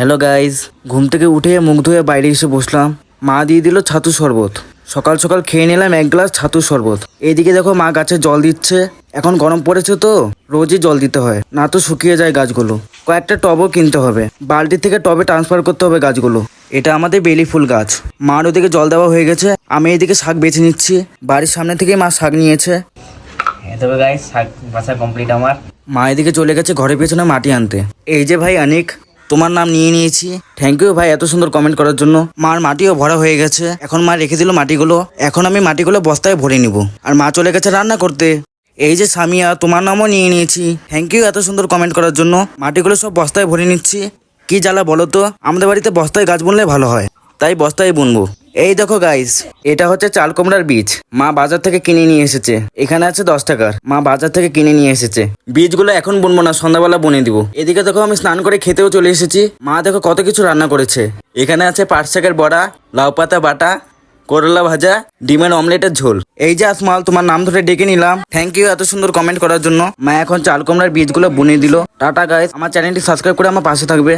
Hello guys, ঘুম থেকে উঠে মুখ ধুয়ে বাইরে এসে বসলাম। মা দিয়ে দিল ছাতু শরবত। সকাল সকাল খেয়ে নিলাম এক গ্লাস ছাতু শরবত। এইদিকে দেখো মা গাছে জল দিচ্ছে। এখন গরম পড়েছে তো রোজই জল দিতে হয়, না তো শুকিয়ে যায় গাছগুলো। কয়েকটা টবও কিনতে হবে, বালতি থেকে টবে ট্রান্সফার করতে হবে গাছগুলো। এটা আমাদের বেলি ফুল গাছ। মার ওদিকে জল দেওয়া হয়ে গেছে, আমি এইদিকে শাক বেছে নিচ্ছি। বাড়ির সামনে থেকেই মা শাক নিয়েছে। তবে গাইস শাক বাছা কমপ্লিট আমার। মা এদিকে চলে গেছে ঘরের পেছনে মাটি আনতে। এই যে ভাই অনিক, তোমার নাম নিয়ে নিয়েছি। থ্যাংক ইউ ভাই এত সুন্দর কমেন্ট করার জন্য। মার মাটিও ভরা হয়ে গেছে, এখন মা রেখে দিল মাটিগুলো। এখন আমি মাটিগুলো বস্তায় ভরে নিব। আর মা চলে গেছে রান্না করতে। এই যে সামিয়া, তোমার নামও নিয়ে নিয়েছি। থ্যাংক ইউ এত সুন্দর কমেন্ট করার জন্য। মাটিগুলো সব বস্তায় ভরে নিচ্ছি। কি জ্বালা বলো তো, আমাদের বাড়িতে বস্তায় গাছ বুনলে ভালো হয়, তাই বস্তায় বুনবো। এই দেখো গাইস, এটা হচ্ছে চাল কুমড়ার বীজ। মা বাজার থেকে কিনে নিয়ে এসেছে। এখানে আছে 10 টাকার। মা বাজার থেকে কিনে নিয়ে এসেছে। বীজগুলো এখন বুনবো না, সন্ধ্যাবেলা বুনে দিব। এদিকে দেখো আমি স্নান করে খেতেও চলে এসেছি। মা দেখো কত কিছু রান্না করেছে। এখানে আছে পাট শাকের বড়া, লাউ পাতা বাটা, করলা ভাজা, ডিমের অমলেটের ঝোল। এই যে আসমাল, তোমার নাম ধরে ডেকে নিলাম। থ্যাংক ইউ এত সুন্দর কমেন্ট করার জন্য। মা এখন চাল কুমড়ার বীজগুলো বুনে দিল। টাটা গাইস, আমার চ্যানেলটি সাবস্ক্রাইব করে আমার পাশে থাকবে।